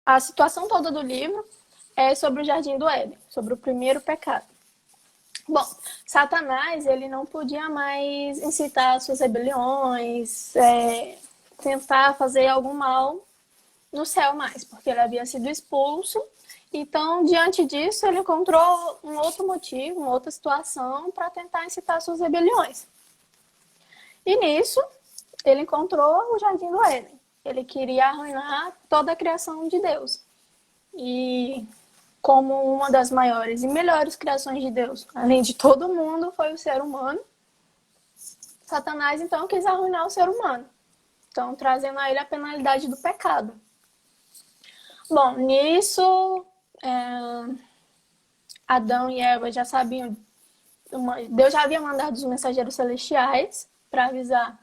A situação toda do livro é sobre o Jardim do Éden, sobre o primeiro pecado. Bom, Satanás, ele não podia mais incitar suas rebeliões, tentar fazer algum mal no céu mais, porque ele havia sido expulso. Então, diante disso, ele encontrou um outro motivo, uma outra situação para tentar incitar suas rebeliões. E nisso, ele encontrou o Jardim do Éden. Ele queria arruinar toda a criação de Deus. E como uma das maiores e melhores criações de Deus, além de todo mundo, foi o ser humano. Satanás, então, quis arruinar o ser humano. Então, trazendo a ele a penalidade do pecado. Bom, nisso, Adão e Eva já sabiam. Deus já havia mandado os mensageiros celestiais para avisar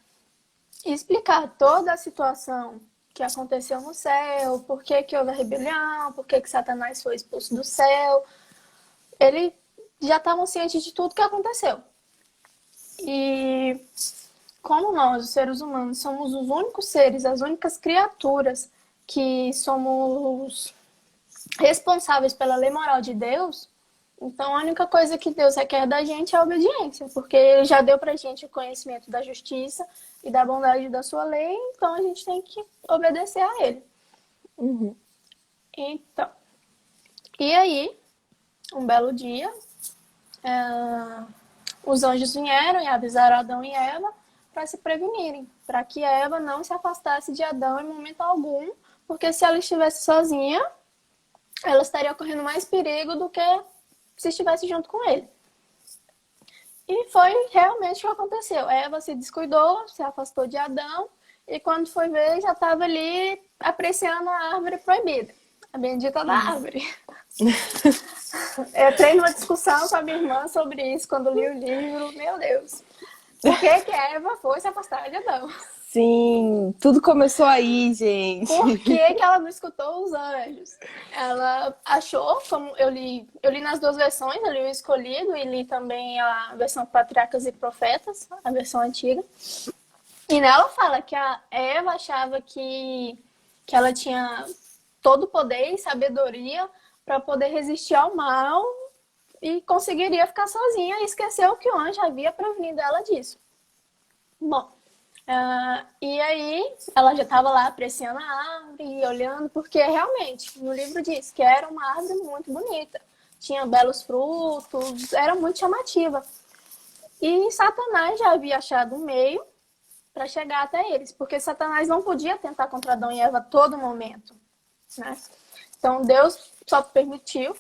e explicar toda a situação que aconteceu no céu, por que houve a rebelião, por que Satanás foi expulso do céu. Eles já estavam cientes de tudo que aconteceu. E como nós, os seres humanos, somos os únicos seres, as únicas criaturas que somos responsáveis pela lei moral de Deus, então a única coisa que Deus requer da gente é a obediência, porque Ele já deu pra gente o conhecimento da justiça e da bondade da sua lei, então a gente tem que obedecer a Ele. Uhum. Então, e aí, um belo dia, os anjos vieram e avisaram Adão e Eva para se prevenirem, para que Eva não se afastasse de Adão em momento algum, porque se ela estivesse sozinha, ela estaria correndo mais perigo do que se estivesse junto com ele. E foi realmente o que aconteceu. Eva se descuidou, se afastou de Adão, e quando foi ver, já estava ali apreciando a árvore proibida, a bendita da árvore. Eu entrei numa discussão com a minha irmã sobre isso quando li o livro. Meu Deus. Por que que Eva foi se afastar de Adão? Sim, tudo começou aí, gente. Por que que ela não escutou os anjos? Ela achou, como eu li nas duas versões, eu li o Escolhido e li também a versão Patriarcas e Profetas, a versão antiga. E nela fala que a Eva achava que ela tinha todo o poder e sabedoria para poder resistir ao mal e conseguiria ficar sozinha e esqueceu que o anjo havia prevenido ela disso. Bom, e aí ela já estava lá apreciando a árvore e olhando, porque realmente no livro diz que era uma árvore muito bonita, tinha belos frutos, era muito chamativa. E Satanás já havia achado um meio para chegar até eles, porque Satanás não podia tentar contra Adão e Eva a todo momento, né? Então Deus só permitiu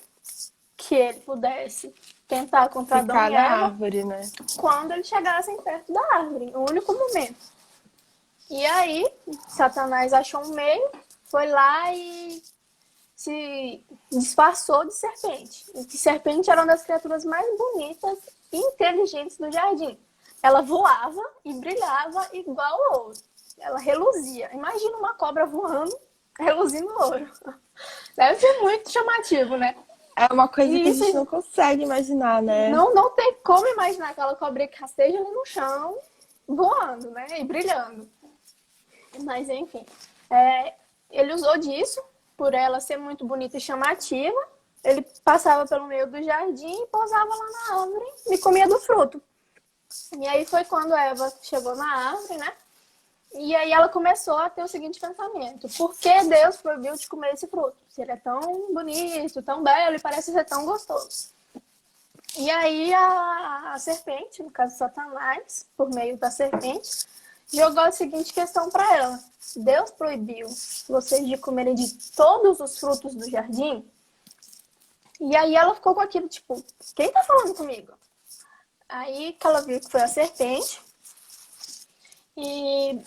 que ele pudesse tentar contra Adão Ficar e na Eva árvore, né? quando eles chegassem perto da árvore, o único momento. E aí, Satanás achou um meio, foi lá e se disfarçou de serpente. E que serpente era uma das criaturas mais bonitas e inteligentes do jardim. Ela voava e brilhava igual ouro. Ela reluzia. Imagina uma cobra voando, reluzindo ouro. Deve ser muito chamativo, né? É uma coisa E que a isso gente não consegue imaginar, né? não tem como imaginar aquela cobra que rasteja ali no chão, voando, né? E brilhando. Mas, enfim, ele usou disso, por ela ser muito bonita e chamativa. Ele passava pelo meio do jardim e pousava lá na árvore e comia do fruto. E aí foi quando a Eva chegou na árvore, né? E aí ela começou a ter o seguinte pensamento: por que Deus proibiu de comer esse fruto? Se ele é tão bonito, tão belo e parece ser tão gostoso. E aí a serpente, no caso Satanás, por meio da serpente, jogou a seguinte questão para ela: Deus proibiu vocês de comerem de todos os frutos do jardim? E aí ela ficou com aquilo, tipo, quem tá falando comigo? Aí que ela viu que foi a serpente. E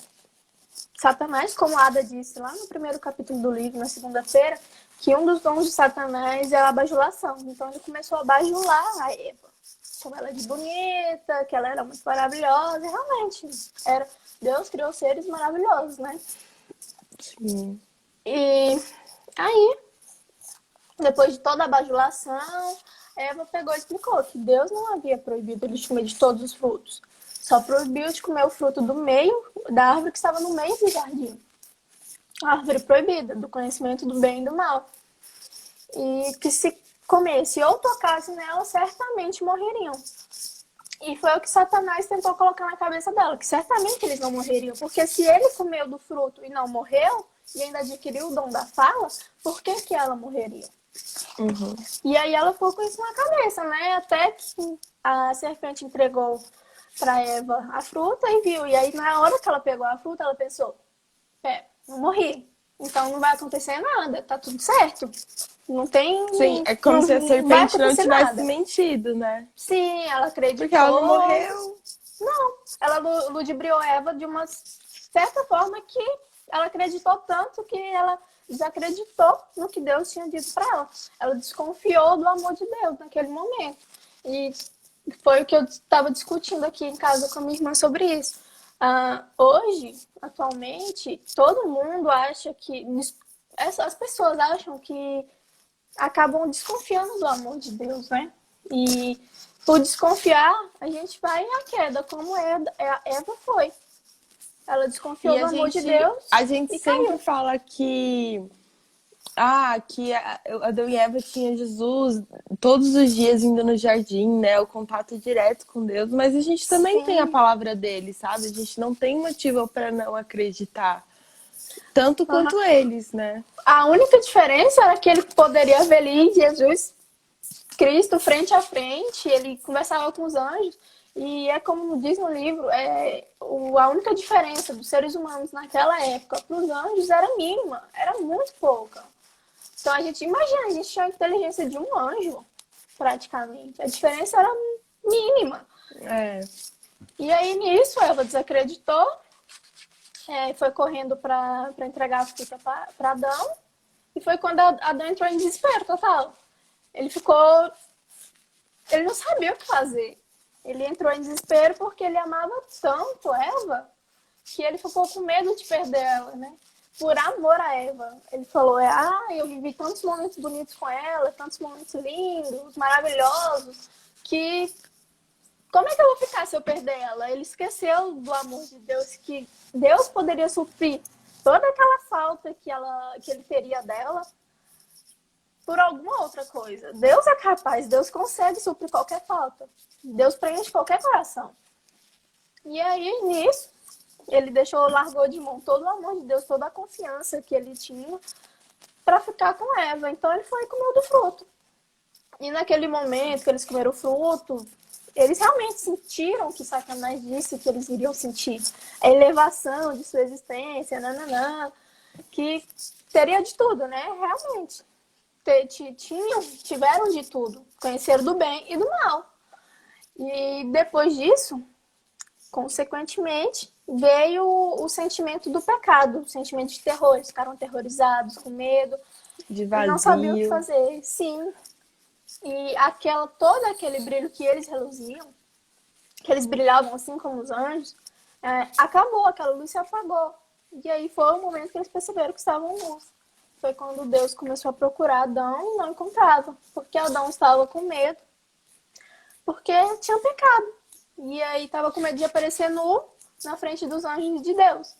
Satanás, como a Ada disse lá no primeiro capítulo do livro, na segunda-feira, que um dos dons de Satanás é a bajulação. Então ele começou a bajular a Eva. Como ela é de bonita, que ela era muito maravilhosa. E realmente, Deus criou seres maravilhosos, né? Sim. E aí, depois de toda a bajulação, Eva pegou e explicou que Deus não havia proibido eles de comer de todos os frutos. Só proibiu de comer o fruto do meio, da árvore que estava no meio do jardim. a árvore proibida, do conhecimento do bem e do mal. E que se comesse ou tocasse nela, certamente morreriam. E foi o que Satanás tentou colocar na cabeça dela, que certamente eles não morreriam. Porque se ele comeu do fruto e não morreu, e ainda adquiriu o dom da fala, por que que ela morreria? Uhum. E aí ela ficou com isso na cabeça, né? Até que a serpente entregou para Eva a fruta e viu. E aí na hora que ela pegou a fruta, ela pensou, não morri. Então não vai acontecer nada, tá tudo certo. Não tem. Sim, é como não, se a vai serpente não acontecer tivesse nada. mentido, né? Sim, ela acreditou. Porque ela não morreu. Não, ela ludibriou Eva de uma certa forma que ela acreditou tanto que ela desacreditou no que Deus tinha dito para ela. Ela desconfiou do amor de Deus naquele momento. E foi o que eu estava discutindo aqui em casa com a minha irmã sobre isso. Hoje, atualmente, todo mundo acha que... As pessoas acham que acabam desconfiando do amor de Deus, né? E por desconfiar, a gente vai à queda, como Eva foi. Ela desconfiou do amor de Deus a gente e sempre caiu. fala que Adão e Eva tinham Jesus todos os dias indo no jardim, né? O contato direto com Deus, mas a gente também tem a Sim. palavra dele, sabe? A gente não tem motivo para não acreditar. Tanto Uhum. quanto eles, né? A única diferença era que ele poderia ver ali Jesus Cristo frente a frente, ele conversava com os anjos. E é como diz no livro, a única diferença dos seres humanos naquela época para os anjos era mínima, era muito pouca. Então a gente imagina, a gente tinha a inteligência de um anjo, praticamente. A diferença era mínima. É. E aí nisso, Eva desacreditou, foi correndo para entregar a fruta para Adão. E foi quando Adão entrou em desespero total. Ele não sabia o que fazer. Ele entrou em desespero porque ele amava tanto Eva que ele ficou com medo de perder ela, né? Por amor a Eva. Ele falou, eu vivi tantos momentos bonitos com ela, tantos momentos lindos, maravilhosos, que como é que eu vou ficar se eu perder ela? Ele esqueceu do amor de Deus, que Deus poderia suprir toda aquela falta que ele teria dela por alguma outra coisa. Deus é capaz, Deus consegue suprir qualquer falta. Deus preenche qualquer coração. E aí, nisso, ele largou de mão todo o amor de Deus, toda a confiança que ele tinha para ficar com Eva. Então ele foi e comeu do fruto. E naquele momento que eles comeram o fruto, eles realmente sentiram o que Satanás disse que eles iriam sentir. A elevação de sua existência, que teria de tudo, né? Realmente. Tiveram de tudo. Conheceram do bem e do mal. E depois disso, consequentemente, veio o sentimento do pecado, o sentimento de terror. Eles ficaram aterrorizados, com medo. De E não sabiam o que vazio. fazer. Sim. E todo aquele brilho que eles reluziam, que eles brilhavam assim como os anjos, acabou, aquela luz se apagou. E aí foi o momento que eles perceberam que estavam nus. Foi quando Deus começou a procurar Adão e não encontrava. Porque Adão estava com medo, porque tinha pecado. E aí estava com medo de aparecer nu na frente dos anjos de Deus.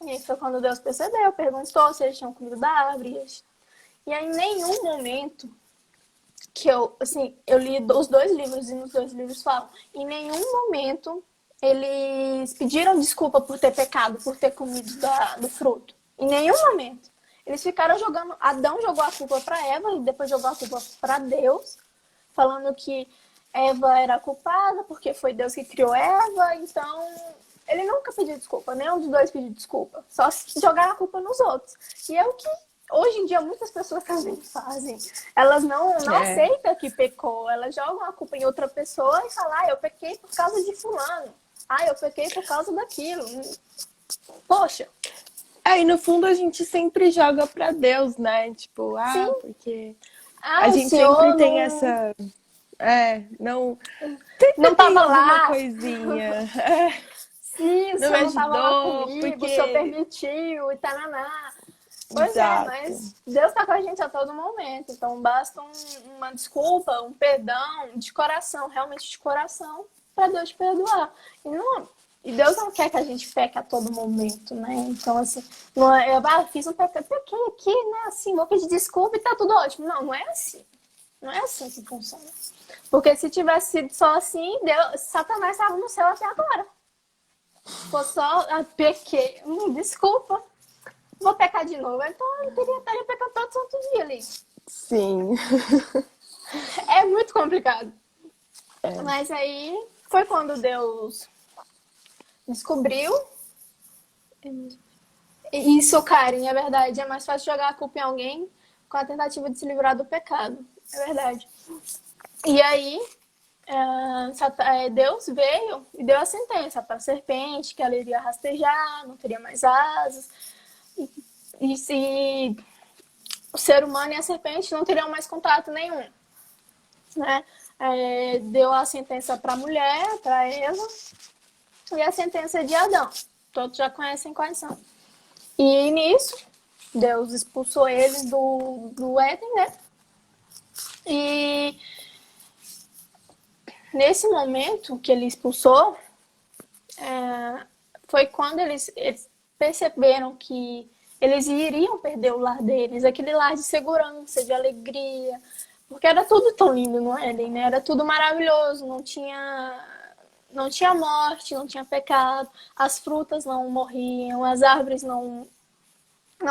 E aí foi quando Deus percebeu, perguntou se eles tinham comido da árvore. E aí em nenhum momento que eu li os dois livros e nos dois livros falam, em nenhum momento eles pediram desculpa por ter pecado, por ter comido do fruto. Em nenhum momento. Eles ficaram jogando, Adão jogou a culpa para Eva e depois jogou a culpa para Deus, falando que Eva era culpada porque foi Deus que criou Eva, então ele nunca pediu desculpa, nenhum dos dois pediu desculpa, só jogar a culpa nos outros. E é o que hoje em dia muitas pessoas também fazem. Elas não aceitam que pecou, elas jogam a culpa em outra pessoa e falam, eu pequei por causa de fulano, eu pequei por causa daquilo. Poxa. E no fundo a gente sempre joga pra Deus, né? Tipo, Sim. porque a gente Senhor sempre tem essa... não... Sempre não tem tava alguma lá. coisinha. Sim, o não senhor não tava lá ajudou, comigo, porque... o senhor permitiu e tananá. Pois Exato. mas Deus tá com a gente a todo momento. Então basta uma desculpa, um perdão de coração, realmente de coração, para Deus te perdoar. E não, E Deus não quer que a gente peque a todo momento, né? Então, assim, não é, fiz um pecado, pequei aqui, né? Assim, vou pedir desculpa e tá tudo ótimo. Não, não é assim. Não é assim que funciona. Porque se tivesse sido só assim, Deus, Satanás estava no céu até agora. Foi só, pequei, desculpa, vou pecar de novo. Então, eu estaria pecando todo santo dia ali. Sim. É muito complicado. Mas aí foi quando Deus descobriu. Isso, Karen, é verdade. É mais fácil jogar a culpa em alguém com a tentativa de se livrar do pecado. É verdade. E aí, Deus veio e deu a sentença para a serpente, que ela iria rastejar, não teria mais asas. E se o ser humano e a serpente não teriam mais contato nenhum. Né? Deu a sentença para a mulher, para Eva, e a sentença de Adão. Todos já conhecem quais são. E nisso, Deus expulsou eles do Éden, né? E nesse momento que ele expulsou, foi quando eles perceberam que eles iriam perder o lar deles, aquele lar de segurança, de alegria, porque era tudo tão lindo no Éden, né? Era tudo maravilhoso, não tinha morte, não tinha pecado, as frutas não morriam, as árvores não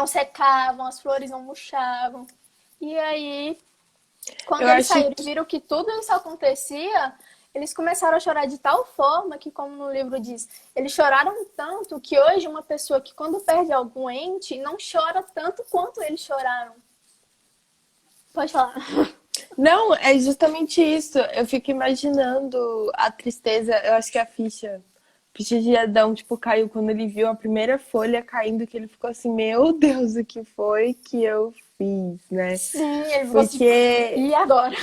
secavam, as flores não murchavam. E aí, quando eles saíram e viram que tudo isso acontecia, eles começaram a chorar de tal forma que, como no livro diz, eles choraram tanto que hoje uma pessoa que quando perde algum ente não chora tanto quanto eles choraram. Pode falar. Não, é justamente isso. Eu fico imaginando a tristeza. Eu acho que a ficha de Adão, tipo, caiu quando ele viu a primeira folha caindo, que ele ficou assim, meu Deus, o que foi que eu fiz, né? Sim, ele ficou Porque assim, e agora?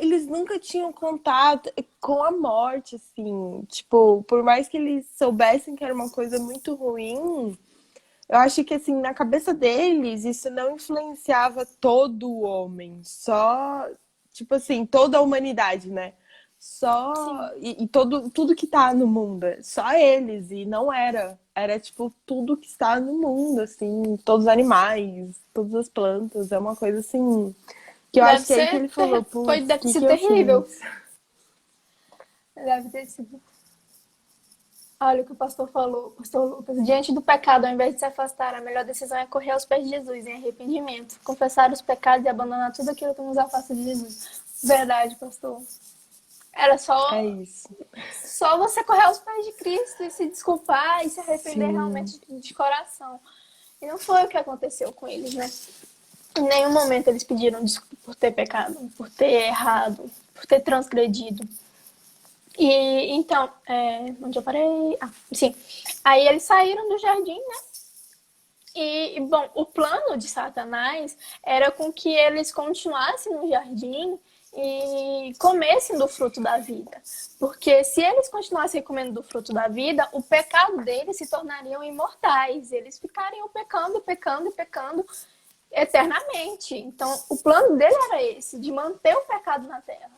eles nunca tinham contato com a morte, assim. Tipo, por mais que eles soubessem que era uma coisa muito ruim, eu acho que, assim, na cabeça deles, isso não influenciava todo o homem, só, tipo assim, toda a humanidade, né? Só. E tudo que tá no mundo, só eles, e não era. Era, tipo, tudo que está no mundo, assim, todos os animais, todas as plantas, é uma coisa assim. Que eu acho que é aí que ele falou, putz, o Deve que ser que eu terrível. fiz? Deve ter sido. Olha o que o pastor falou, pastor Lucas. Diante do pecado, ao invés de se afastar, a melhor decisão é correr aos pés de Jesus em arrependimento, confessar os pecados e abandonar tudo aquilo que nos afasta de Jesus. Verdade, pastor. Era É só isso. você correr aos pés de Cristo e se desculpar e se arrepender Sim. realmente de coração. E não foi o que aconteceu com eles, né? Em nenhum momento eles pediram desculpa por ter pecado, por ter errado, por ter transgredido. E então, onde eu parei? Sim. Aí eles saíram do jardim, né? E, bom, o plano de Satanás era com que eles continuassem no jardim e comessem do fruto da vida. Porque se eles continuassem comendo do fruto da vida, o pecado deles se tornariam imortais. Eles ficariam pecando, pecando e pecando eternamente. Então, o plano dele era esse, de manter o pecado na terra.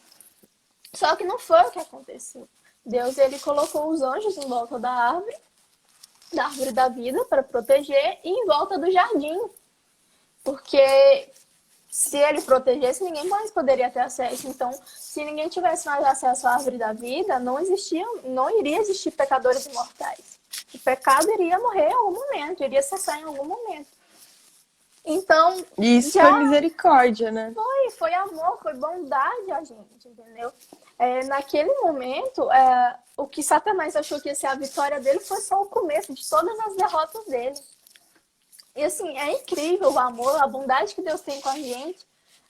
Só que não foi o que aconteceu. Deus, ele colocou os anjos em volta da árvore da vida para proteger e em volta do jardim. Porque se ele protegesse, ninguém mais poderia ter acesso. Então, se ninguém tivesse mais acesso à árvore da vida, não iria existir pecadores imortais. O pecado iria morrer em algum momento, iria cessar em algum momento. Então, Isso foi misericórdia, né? Foi amor, foi bondade a gente, entendeu? Naquele momento, o que Satanás achou que ia ser a vitória dele foi só o começo de todas as derrotas dele. E assim, é incrível o amor, a bondade que Deus tem com a gente.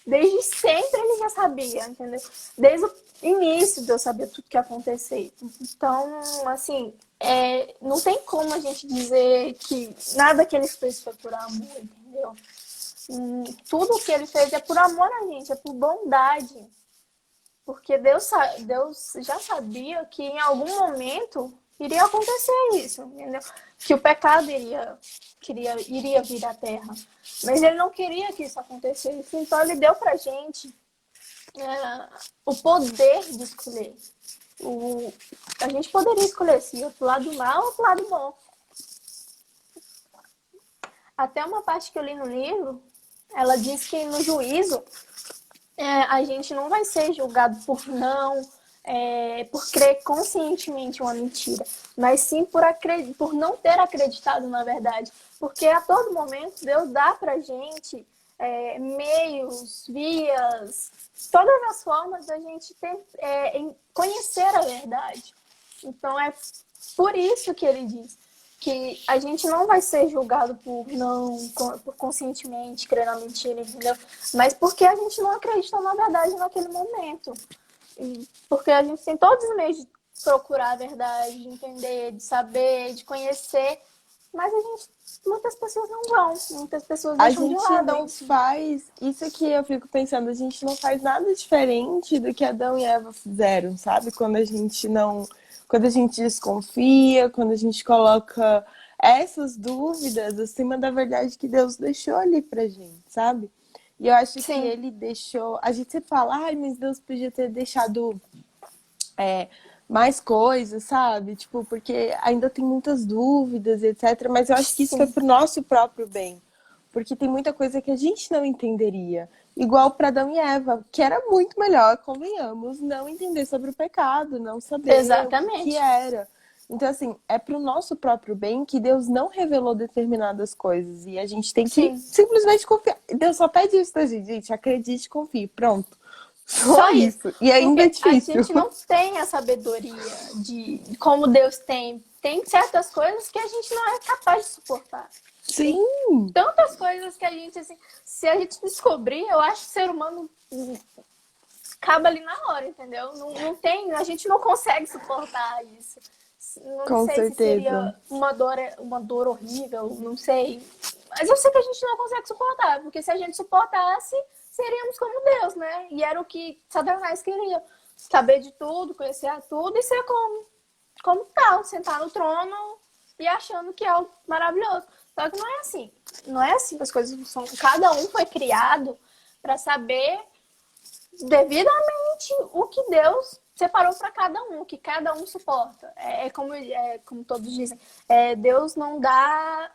Desde sempre ele já sabia, entendeu? Desde o início Deus sabia tudo que ia acontecer. Então, assim, não tem como a gente dizer que nada que ele fez foi por amor, entendeu? Tudo que ele fez é por amor a gente, é por bondade. Porque Deus já sabia que em algum momento iria acontecer isso, entendeu? Que o pecado iria vir à terra. Mas ele não queria que isso acontecesse, então ele deu pra gente o poder de escolher. O... A gente poderia escolher se ir pro lado mal ou pro lado bom. Até uma parte que eu li no livro, ela diz que no juízo a gente não vai ser julgado por crer conscientemente uma mentira, mas sim por não ter acreditado na verdade. Porque a todo momento Deus dá pra gente meios, vias, todas as formas da gente conhecer a verdade. Então é por isso que ele diz que a gente não vai ser julgado por conscientemente crer na mentira, entendeu? Mas porque a gente não acreditou na verdade naquele momento. Porque a gente tem todos os meios de procurar a verdade, de entender, de saber, de conhecer, mas muitas pessoas não vão, muitas pessoas A deixam de gente lado não isso. faz. Isso que eu fico pensando, a gente não faz nada diferente do que Adão e Eva fizeram, sabe? Quando a gente não. Quando a gente desconfia, quando a gente coloca essas dúvidas acima da verdade que Deus deixou ali pra gente, sabe? E eu acho que Sim, ele deixou. A gente sempre fala, ai, mas Deus podia ter deixado mais coisas, sabe? Tipo, porque ainda tem muitas dúvidas, etc. Mas eu acho que isso foi sim, pro nosso próprio bem. Porque tem muita coisa que a gente não entenderia. Igual para Adão e Eva, que era muito melhor, convenhamos, não entender sobre o pecado, não saber o que exatamente. era. Então, assim, é pro nosso próprio bem que Deus não revelou determinadas coisas. E a gente tem que Sim. simplesmente confiar. Deus só pede isso da gente, gente. Acredite e confie. Pronto. Só Só isso. isso. E ainda é Porque a difícil. gente não tem a sabedoria de como Deus tem. Tem certas coisas que a gente não é capaz de suportar. Tem Sim, tantas coisas que a gente, assim, se a gente descobrir, eu acho que o ser humano acaba ali na hora, entendeu? Não tem, a gente não consegue suportar isso. Não com sei se certeza. seria uma dor horrível, não sei. Mas eu sei que a gente não consegue suportar, porque se a gente suportasse, seríamos como Deus, né? E era o que Satanás queria. Saber de tudo, conhecer a tudo e ser como tal, sentar no trono e achando que é o maravilhoso. Só que não é assim. Não é assim que as coisas funcionam. Cada um foi criado para saber devidamente o que Deus separou para cada um, o que cada um suporta. Como todos dizem, Deus não dá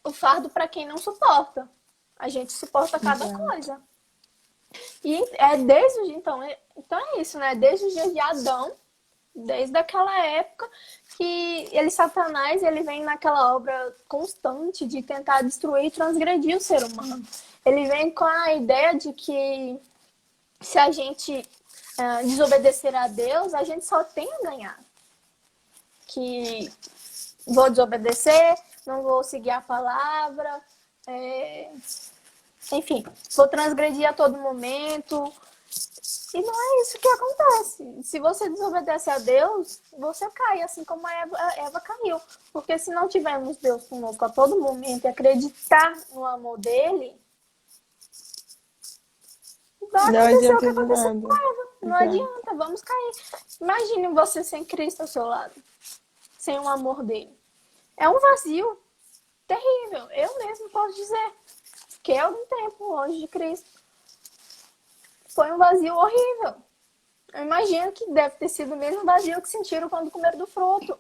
o fardo para quem não suporta. A gente suporta cada Exato. coisa. E é desde o dia, então é isso, né? Desde os dias de Adão, desde aquela época que Satanás, ele vem naquela obra constante de tentar destruir e transgredir o ser humano. Ele vem com a ideia de que se a gente desobedecer a Deus, a gente só tem a ganhar. Que vou desobedecer, não vou seguir a palavra, enfim, vou transgredir a todo momento. E não é isso que acontece. Se você desobedece a Deus, você cai, assim como a Eva caiu. Porque se não tivermos Deus conosco a todo momento e acreditar no amor dele, vai Não acontecer o que adianta de aconteceu com nada. a Eva. Não Exato. adianta, vamos cair. Imagine você sem Cristo ao seu lado, sem o amor dele. É um vazio terrível. Eu mesmo posso dizer que é algum tempo longe de Cristo. Foi um vazio horrível. Eu imagino que deve ter sido o mesmo vazio que sentiram quando comeram do fruto.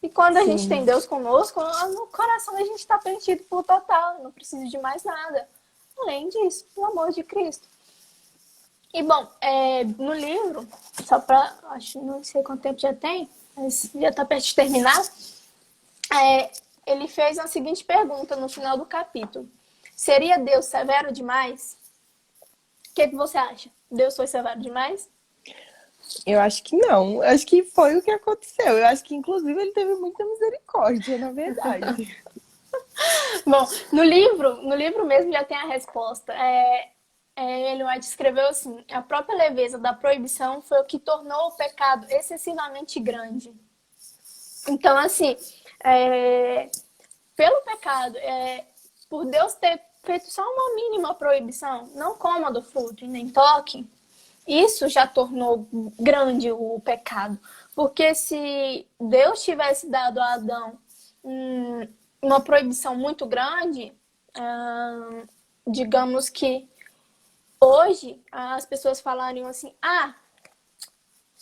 E quando a gente tem Sim. Deus conosco, no coração a gente está preenchido por total, não precisa de mais nada. Além disso, o amor de Cristo. E bom, no livro, só para, acho, não sei quanto tempo já tem, mas já está perto de terminar, ele fez a seguinte pergunta no final do capítulo: seria Deus severo demais? O que você acha? Deus foi severo demais? Eu acho que não. Eu acho que foi o que aconteceu. Eu acho que, inclusive, ele teve muita misericórdia, na verdade. Bom, no livro mesmo já tem a resposta. Ellen White escreveu assim: a própria leveza da proibição foi o que tornou o pecado excessivamente grande. Então, assim, pelo pecado, por Deus ter feito só uma mínima proibição, não coma do fruto e nem toque, isso já tornou grande o pecado. Porque se Deus tivesse dado a Adão uma proibição muito grande, digamos que hoje as pessoas falariam assim: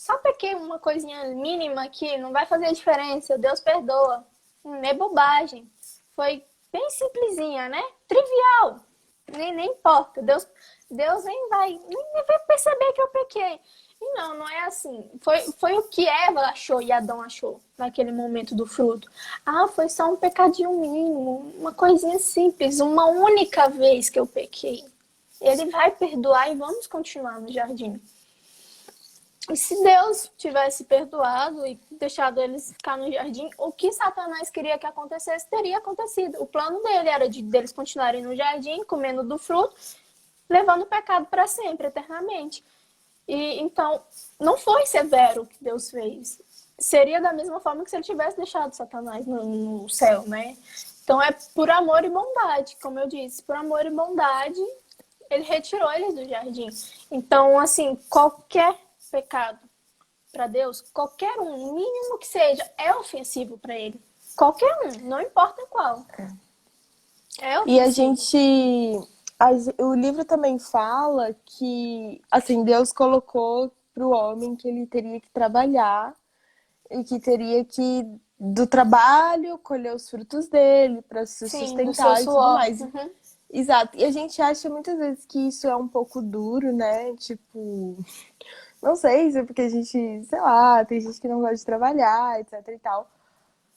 só pequei uma coisinha mínima aqui, não vai fazer diferença, Deus perdoa. É bobagem. Foi bem simplesinha, né? Trivial. Nem importa. Deus nem vai perceber que eu pequei. E não é assim. Foi o que Eva achou e Adão achou naquele momento do fruto. Ah, foi só um pecadinho mínimo, uma coisinha simples, uma única vez que eu pequei. Ele vai perdoar e vamos continuar no jardim. E se Deus tivesse perdoado e deixado eles ficar no jardim, o que Satanás queria que acontecesse teria acontecido. O plano dele era deles continuarem no jardim, comendo do fruto, levando o pecado para sempre, eternamente. E então, não foi severo o que Deus fez. Seria da mesma forma que se ele tivesse deixado Satanás no céu, né? Então é por amor e bondade, como eu disse, por amor e bondade, ele retirou eles do jardim. Então, assim, qualquer pecado para Deus, qualquer um, mínimo que seja, é ofensivo para ele. Qualquer um, não importa qual. É ofensivo. E a gente... O livro também fala que, assim, Deus colocou para o homem que ele teria que trabalhar e que teria que, do trabalho, colher os frutos dele para se sustentar e tudo mais. Uhum. Exato. E a gente acha muitas vezes que isso é um pouco duro, né? Tipo, não sei se é porque a gente, sei lá, tem gente que não gosta de trabalhar, etc e tal.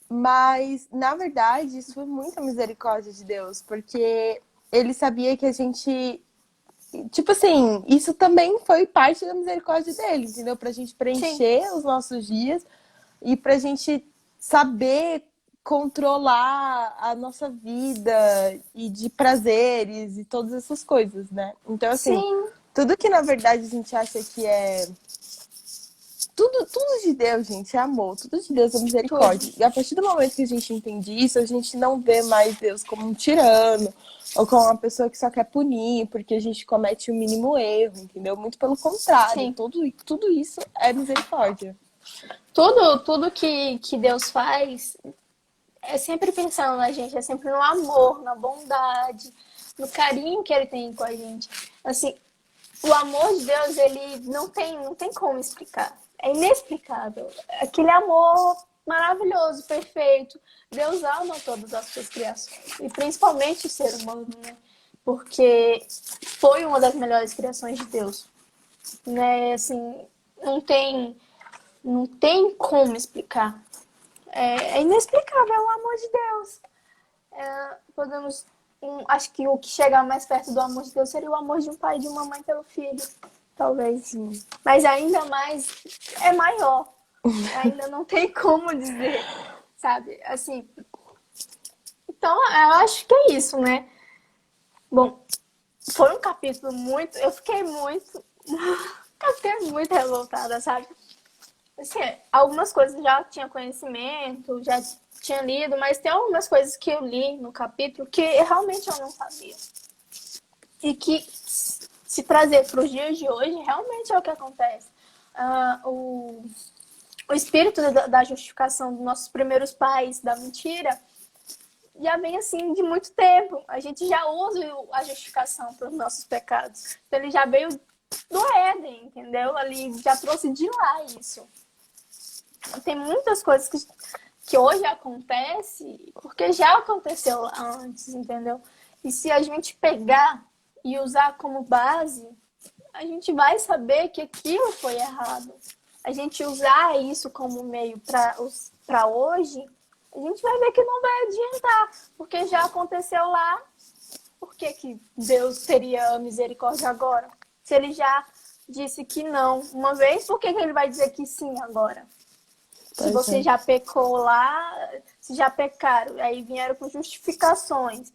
Mas, na verdade, isso foi muita misericórdia de Deus, porque ele sabia que a gente... Tipo assim, isso também foi parte da misericórdia dele, entendeu? Pra gente preencher Sim. os nossos dias e pra gente saber controlar a nossa vida e de prazeres e todas essas coisas, né? Então, assim, Sim. tudo que na verdade a gente acha que é... Tudo de Deus, gente, é amor. Tudo de Deus é misericórdia. E a partir do momento que a gente entende isso, a gente não vê mais Deus como um tirano ou como uma pessoa que só quer punir porque a gente comete o mínimo erro, entendeu? Muito pelo contrário. Tudo isso é misericórdia. Tudo que Deus faz é sempre pensando na gente, é sempre no amor, na bondade, no carinho que ele tem com a gente. Assim, o amor de Deus, ele não tem como explicar. É inexplicável. Aquele amor maravilhoso, perfeito. Deus ama todas as suas criações. E principalmente o ser humano, né? Porque foi uma das melhores criações de Deus. Né? Assim, não tem como explicar. É inexplicável o amor de Deus. Acho que o que chega mais perto do amor de Deus seria o amor de um pai e de uma mãe pelo filho. Talvez. Sim. Mas ainda mais é maior. Ainda não tem como dizer, sabe? Assim. Então, eu acho que é isso, né? Bom, foi um capítulo muito... Eu fiquei muito revoltada, sabe? Assim, algumas coisas eu já tinha conhecimento, já tinha lido, mas tem algumas coisas que eu li no capítulo que realmente eu não sabia. E que, se trazer para os dias de hoje, realmente é o que acontece. O espírito da justificação dos nossos primeiros pais, da mentira, já vem assim de muito tempo. A gente já usa a justificação para os nossos pecados. Então ele já veio do Éden, entendeu? Ali já trouxe de lá isso. Tem muitas coisas que hoje acontece porque já aconteceu antes, entendeu? E se a gente pegar e usar como base, a gente vai saber que aquilo foi errado. A gente usar isso como meio para hoje, a gente vai ver que não vai adiantar, porque já aconteceu lá. Por que Deus teria misericórdia agora? Se ele já disse que não uma vez, por que ele vai dizer que sim agora? Se você já pecou lá, se já pecaram, aí vieram com justificações,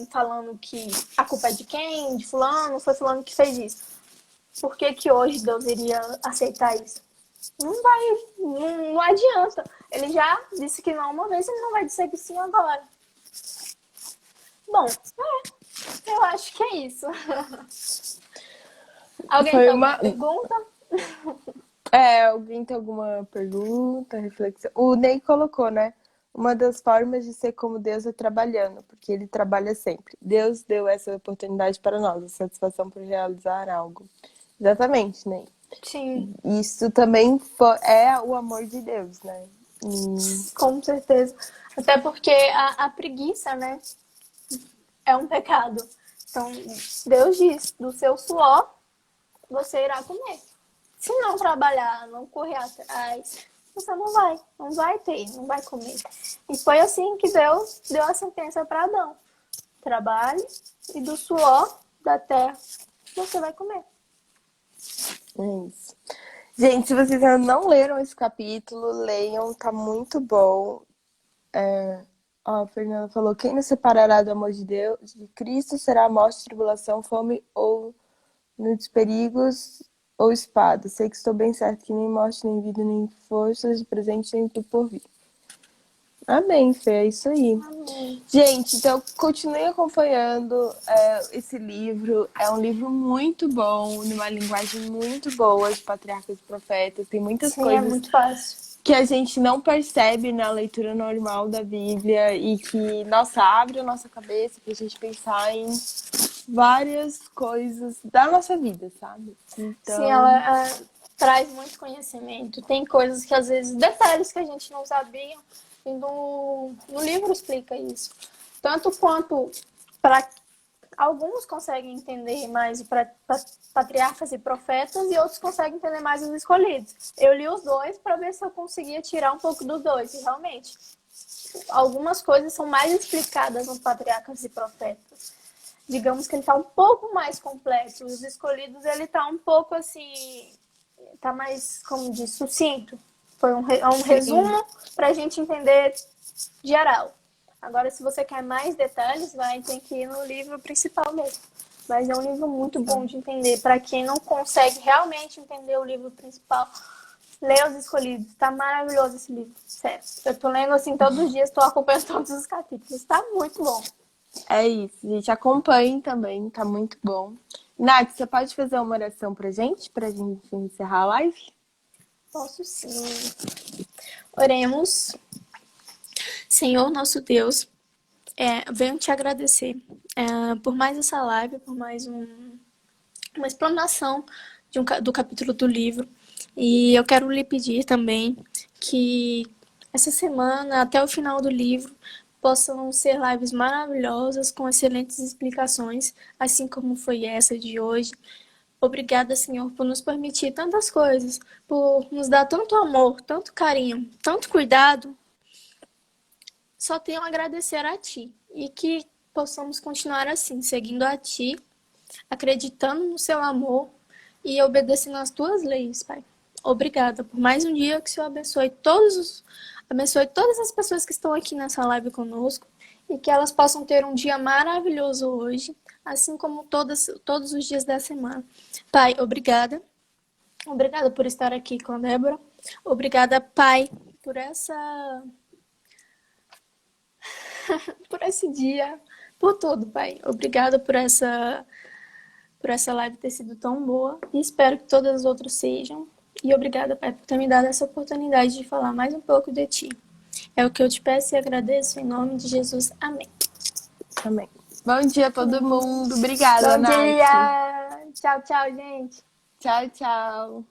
falando que a culpa é de quem? De fulano, foi fulano que fez isso. Por que hoje Deus iria aceitar isso? Não adianta. Ele já disse que não uma vez, ele não vai dizer que sim agora. Bom, eu acho que é isso. Alguém tem alguma pergunta? Alguém tem alguma pergunta, reflexão? O Ney colocou, né? Uma das formas de ser como Deus é trabalhando, porque ele trabalha sempre. Deus deu essa oportunidade para nós, a satisfação por realizar algo. Exatamente, Ney. Sim, Isso também é o amor de Deus, né? com certeza. Até porque a preguiça, né, é um pecado. Então, Deus diz, do seu suor você irá comer. Se não trabalhar, não correr atrás, você não vai ter, não vai comer. E foi assim que Deus deu a sentença para Adão. Trabalhe e do suor da terra você vai comer. É isso. Gente, se vocês ainda não leram esse capítulo, leiam, tá muito bom. Ó, a Fernanda falou: quem nos separará do amor de Deus, de Cristo, será a morte, tribulação, fome ou muitos perigos ou espada. Sei que estou bem certo que nem morte, nem vida, nem forças de presente, nem do porvir. Amém, Fê, é isso aí. Amém. Gente, então continue acompanhando esse livro. É um livro muito bom, numa linguagem muito boa de patriarcas e profetas. Tem muitas Sim, é coisas muito fácil. que a gente não percebe na leitura normal da Bíblia e que, nossa, abre a nossa cabeça pra gente pensar em várias coisas da nossa vida, sabe? Sim, Então, ela traz muito conhecimento. Tem coisas que às vezes, detalhes que a gente não sabia, e no livro explica isso. Tanto quanto para alguns conseguem entender mais para patriarcas e profetas e outros conseguem entender mais os escolhidos. Eu li os dois para ver se eu conseguia tirar um pouco dos dois. E realmente, algumas coisas são mais explicadas nos patriarcas e profetas. Digamos que ele está um pouco mais completo. Os escolhidos, ele está um pouco assim, está mais, como diz, sucinto. Foi um resumo para a gente entender geral. Agora, se você quer mais detalhes, ter que ir no livro principal mesmo. Mas é um livro muito bom de entender. Para quem não consegue realmente entender o livro principal, leia Os Escolhidos. Tá maravilhoso esse livro. Sério. Eu tô lendo assim todos os dias, tô acompanhando todos os capítulos. Tá muito bom. é isso, gente. Acompanhem também, tá muito bom. Nath, você pode fazer uma oração pra gente encerrar a live? Posso sim. Oremos. Senhor nosso Deus, venho te agradecer por mais essa live, por mais uma explanação do capítulo do livro. E eu quero lhe pedir também que essa semana, até o final do livro, possam ser lives maravilhosas, com excelentes explicações, assim como foi essa de hoje. Obrigada, Senhor, por nos permitir tantas coisas, por nos dar tanto amor, tanto carinho, tanto cuidado. Só tenho a agradecer a Ti e que possamos continuar assim, seguindo a Ti, acreditando no Seu amor e obedecendo às Tuas leis, Pai. Obrigada por mais um dia, que o Senhor abençoe todas as pessoas que estão aqui nessa live conosco e que elas possam ter um dia maravilhoso hoje, assim como todos os dias da semana. Pai, obrigada. Obrigada por estar aqui com a Débora. Obrigada, Pai, por por esse dia, por tudo, Pai. Obrigada por essa live ter sido tão boa e espero que todas as outras sejam. E obrigada, Pai, por ter me dado essa oportunidade de falar mais um pouco de Ti. É o que eu te peço e agradeço em nome de Jesus. Amém. Amém. Bom dia a todo mundo. Obrigada, Bom Nath. dia! Tchau, tchau, gente. Tchau, tchau.